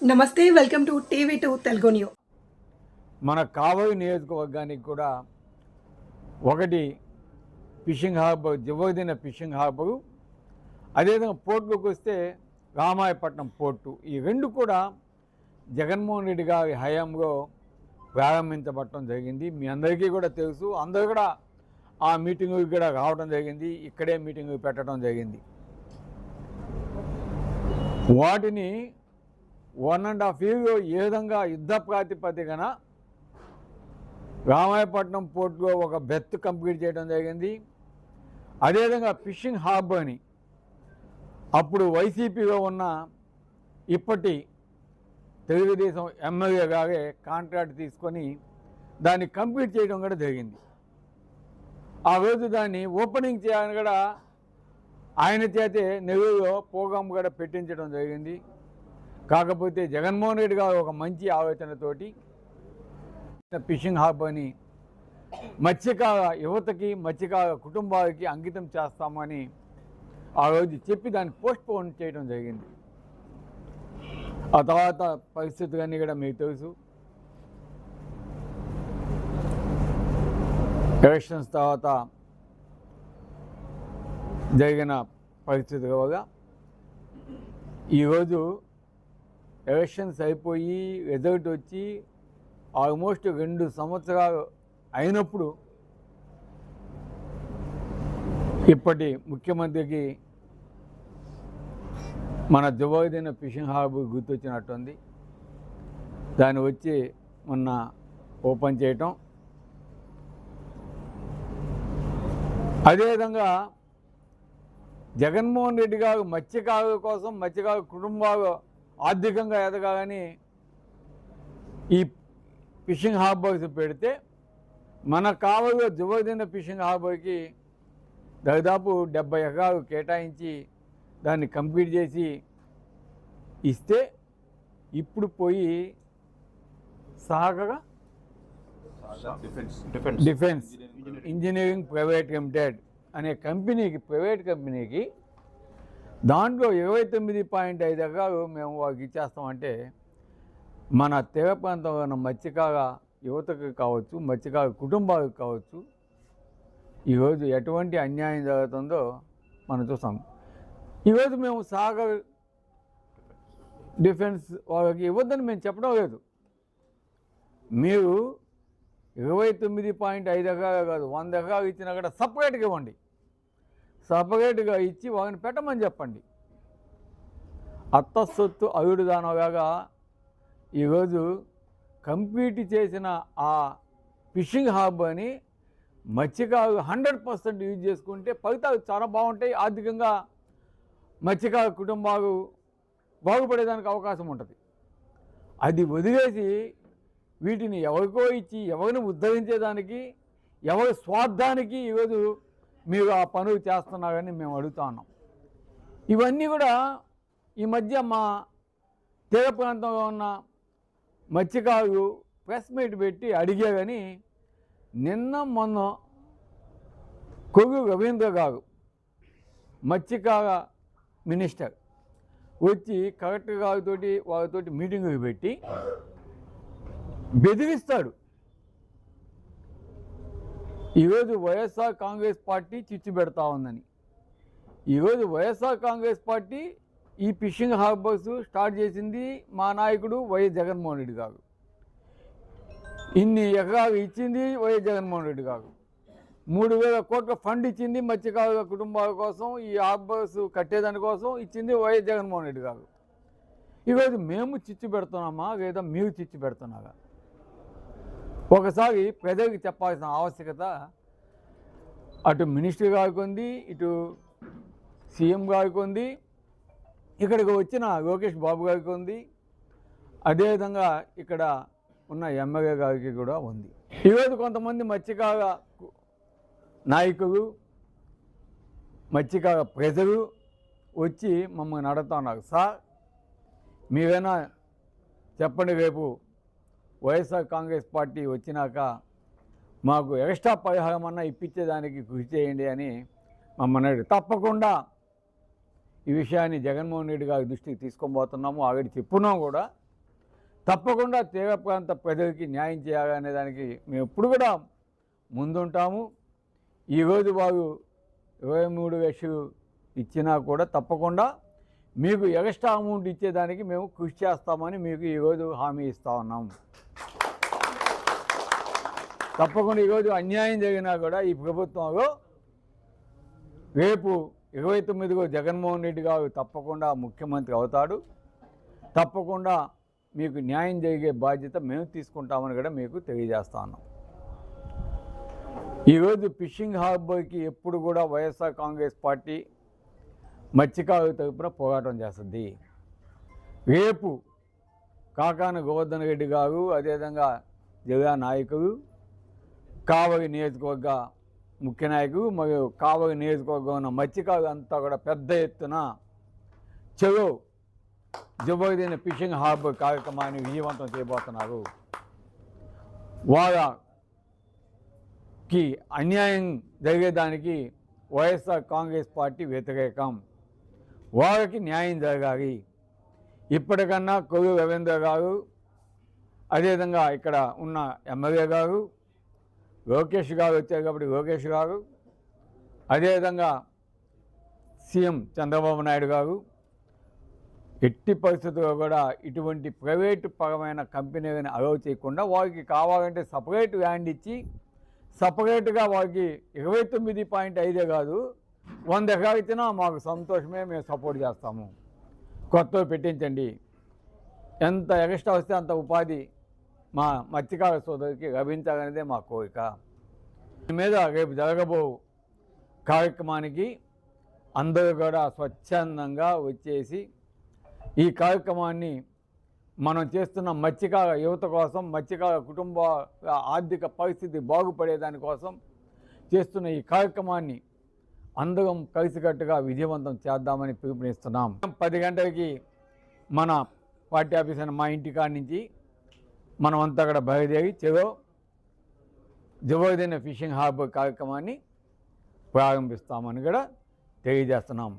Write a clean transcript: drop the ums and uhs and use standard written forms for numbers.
నమస్తే. Welcome to TV two Telugu news. మన కావలి నియోజకవర్గానికి కూడా ఒకటి ఫిషింగ్ హార్బర్, జవోదిన ఫిషింగ్ హార్బరు, అదేవిధంగా పోర్టులోకి వస్తే రామాయపట్నం పోర్టు. ఈ రెండు కూడా జగన్మోహన్ రెడ్డి గారి హయాంలో ప్రారంభించబడటం జరిగింది. మీ అందరికీ కూడా తెలుసు. అందరూ కూడా ఆ మీటింగుకి కూడా రావడం జరిగింది. ఇక్కడే మీటింగు పెట్టడం జరిగింది. వాటిని 1.5 year ఏ విధంగా యుద్ధ ప్రాతిపదికన రామాయపట్నం పోర్టులో ఒక బెర్త్ కంప్లీట్ చేయడం జరిగింది. అదేవిధంగా ఫిషింగ్ హార్బర్ని అప్పుడు వైసీపీలో ఉన్న ఇప్పటి తెలుగుదేశం ఎమ్మెల్యే గారే కాంట్రాక్ట్ తీసుకొని దాన్ని కంప్లీట్ చేయడం కూడా జరిగింది. ఆ రోజు దాన్ని ఓపెనింగ్ చేయాలని కూడా ఆయన చేతే నెల్లూరులో ప్రోగ్రాం కూడా పెట్టించడం జరిగింది. కాకపోతే జగన్మోహన్ రెడ్డి గారు ఒక మంచి ఆలోచనతోటి ఫిషింగ్ హార్బర్ని మత్స్యకార యువతకి, మత్స్యకార కుటుంబాలకి అంకితం చేస్తామని ఆ రోజు చెప్పి దాన్ని పోస్ట్పోన్ చేయడం జరిగింది. ఆ తర్వాత పరిస్థితులన్నీ కూడా మీకు తెలుసు. ఎలక్షన్స్ తర్వాత జరిగిన పరిస్థితుల వల్ల ఈరోజు ఎలక్షన్స్ అయిపోయి రిజల్ట్ వచ్చి ఆల్మోస్ట్ 2 సంవత్సరాలు అయినప్పుడు ఇప్పటి ముఖ్యమంత్రికి మన జవోదిన ఫిషింగ్ హార్బర్ గుర్తొచ్చినట్టుంది. దాన్ని వచ్చి మొన్న ఓపెన్ చేయటం, అదేవిధంగా జగన్మోహన్ రెడ్డి గారు మత్స్యకారుల కోసం, మత్స్యకారు కుటుంబాలు ఆర్థికంగా ఎదగాలని ఈ ఫిషింగ్ హార్బర్స్ పెడితే మన కావలిలో జవోదిన ఫిషింగ్ హార్బర్కి దాదాపు 70 ఎకరాలు కేటాయించి దాన్ని కంప్లీట్ చేసి ఇస్తే ఇప్పుడు పోయి సహకార డిఫెన్స్ ఇంజనీరింగ్ ప్రైవేట్ లిమిటెడ్ అనే కంపెనీకి, ప్రైవేట్ కంపెనీకి దాంట్లో 29.5 ఎకరాలు మేము వాళ్ళకి ఇచ్చేస్తామంటే మన తీర ప్రాంతంలో ఉన్న మత్స్యకార యువతకు కావచ్చు, మత్స్యకార కుటుంబాలకు కావచ్చు, ఈరోజు ఎటువంటి అన్యాయం జరుగుతుందో మనం చూస్తాం. ఈరోజు మేము సాగర్ డిఫెన్స్ వాళ్ళకి ఇవ్వద్దని మేము చెప్పడం లేదు. మీరు 29.5 ఎకరాలు కాదు, 100 ఎకరాలు ఇచ్చినా కూడా సపరేట్గా ఇవ్వండి. సపరేట్గా ఇచ్చి వాళ్ళని పెట్టమని చెప్పండి. అత్తసొత్తు అయుడు దానలాగా ఈరోజు కంప్లీట్ చేసిన ఆ ఫిషింగ్ హార్బర్ని మత్స్యకారులు 100% యూజ్ చేసుకుంటే ఫలితాలు చాలా బాగుంటాయి. ఆర్థికంగా మత్స్యకారు కుటుంబాలు బాగుపడేదానికి అవకాశం ఉంటుంది. అది వదిలేసి వీటిని ఎవరికో ఇచ్చి ఎవరిని ఉద్ధరించేదానికి, ఎవరి స్వార్థానికి ఈరోజు మీరు ఆ పనులు చేస్తున్నారని మేము అడుగుతా ఉన్నాం. ఇవన్నీ కూడా ఈ మధ్య మా తీర ప్రాంతంలో ఉన్న మత్స్యకారులు ప్రెస్ మీట్ పెట్టి అడిగారని నిన్న మొన్న కొవ్వు రవీంద్ర గారు మత్స్యకార మినిస్టర్ వచ్చి కలెక్టర్ గారితో వాళ్ళతోటి మీటింగులు పెట్టి బెదిరిస్తాడు. ఈరోజు వైఎస్ఆర్ కాంగ్రెస్ పార్టీ చిచ్చు పెడతా ఉందని. ఈరోజు వైఎస్ఆర్ కాంగ్రెస్ పార్టీ ఈ ఫిషింగ్ హార్బర్స్ స్టార్ట్ చేసింది మా నాయకుడు వైఎస్ జగన్మోహన్ రెడ్డి గారు. ఇన్ని ఎకరాలు ఇచ్చింది వైఎస్ జగన్మోహన్ రెడ్డి గారు. 3,000 కోట్ల ఫండ్ ఇచ్చింది మత్స్యకారుల కుటుంబాల కోసం, ఈ హార్బర్స్ కట్టేదాని కోసం ఇచ్చింది వైఎస్ జగన్మోహన్ రెడ్డి గారు. ఈరోజు మేము చిచ్చు పెడుతున్నామా లేదా మీరు చిచ్చు పెడుతున్నారా? ఒకసారి ప్రజలకు చెప్పాల్సిన ఆవశ్యకత అటు మినిస్టర్ గారికి ఉంది, ఇటు సీఎం గారికి ఉంది, ఇక్కడికి వచ్చిన లోకేష్ బాబు గారికి ఉంది, అదేవిధంగా ఇక్కడ ఉన్న ఎమ్మెల్యే గారికి కూడా ఉంది. ఈరోజు కొంతమంది మత్స్యకార నాయకులు, మత్స్యకార ప్రజలు వచ్చి మమ్మల్ని అడుగుతున్నారు, సార్ మీరైనా చెప్పండి, రేపు వైఎస్ఆర్ కాంగ్రెస్ పార్టీ వచ్చినాక మాకు ఎక్స్ట్రా పరిహారం అన్నా ఇప్పించేదానికి కృషి చేయండి అని మమ్మల్ని అడిగి. తప్పకుండా ఈ విషయాన్ని జగన్మోహన్ రెడ్డి గారి దృష్టికి తీసుకొని పోతున్నాము. ఆల్రెడీ చెప్పున్నాం కూడా. తప్పకుండా తీర ప్రాంత ప్రజలకి న్యాయం చేయాలనే దానికి మేము ఎప్పుడు కూడా ముందుంటాము. ఈరోజు వారు 23 లక్షలు ఇచ్చినా కూడా తప్పకుండా మీకు ఎక్స్ట్రా అమౌంట్ ఇచ్చేదానికి మేము కృషి చేస్తామని మీకు ఈరోజు హామీ ఇస్తా ఉన్నాం. తప్పకుండా ఈరోజు అన్యాయం జరిగినా కూడా ఈ ప్రభుత్వంలో రేపు 29 జగన్మోహన్ రెడ్డి గారు తప్పకుండా ముఖ్యమంత్రి అవుతాడు. తప్పకుండా మీకు న్యాయం జరిగే బాధ్యత మేము తీసుకుంటామని కూడా మీకు తెలియజేస్తా ఉన్నాం. ఈరోజు ఫిషింగ్ హార్బర్కి ఎప్పుడు కూడా వైఎస్ఆర్ కాంగ్రెస్ పార్టీ మత్స్యకారుల తరపున పోరాటం చేస్తుంది. రేపు కాకాన గోవర్ధన్ రెడ్డి గారు, అదేవిధంగా జిల్లా నాయకులు, కావలి నియోజకవర్గ ముఖ్య నాయకులు మరియు కావలి నియోజకవర్గం ఉన్న మత్స్యకారులు అంతా కూడా పెద్ద ఎత్తున చెరో జబర్దస్త్ ఫిషింగ్ హార్బర్ కార్యక్రమాన్ని విజయవంతం చేయబోతున్నారు. వారికి అన్యాయం జరిగేదానికి వైఎస్ఆర్ కాంగ్రెస్ పార్టీ వ్యతిరేకం. వారికి న్యాయం జరగాలి. ఇప్పటికన్నా కొవ్వు రవీంద్ర గారు, అదేవిధంగా ఇక్కడ ఉన్న ఎమ్మెల్యే గారు లోకేష్ గారు వచ్చారు కాబట్టి లోకేష్ గారు, అదేవిధంగా సీఎం చంద్రబాబు నాయుడు గారు ఎట్టి పరిస్థితుల్లో కూడా ఇటువంటి ప్రైవేటు పరమైన కంపెనీలను అలౌ చేయకుండా వారికి కావాలంటే సపరేట్ ల్యాండ్ ఇచ్చి సపరేట్గా వారికి 29.5 కాదు 100 ఎకరాలు ఇచ్చినా మాకు సంతోషమే, మేము సపోర్ట్ చేస్తాము. కొత్తవి పెట్టించండి. ఎంత ఎక్స్ట్రా వస్తే అంత ఉపాధి మా మత్స్యకార సోదరికి లభించాలనేదే మా కోరిక. దీని మీద రేపు జరగబో కార్యక్రమానికి అందరూ కూడా స్వచ్ఛందంగా వచ్చేసి ఈ కార్యక్రమాన్ని మనం చేస్తున్న మత్స్యకార యువత కోసం, మత్స్యకార కుటుంబ ఆర్థిక పరిస్థితి బాగుపడేదాని కోసం చేస్తున్న ఈ కార్యక్రమాన్ని అందరం కలిసికట్టుగా విజయవంతం చేద్దామని పిలుపునిస్తున్నాం. 10 గంటలకి మన పార్టీ ఆఫీస్ అయిన మా ఇంటికాడి నుంచి మనమంతా అక్కడ బయలుదేరి చెరో జబర్దస్త్ ఫిషింగ్ హార్బర్ కార్యక్రమాన్ని ప్రారంభిస్తామని కూడా తెలియజేస్తున్నాం.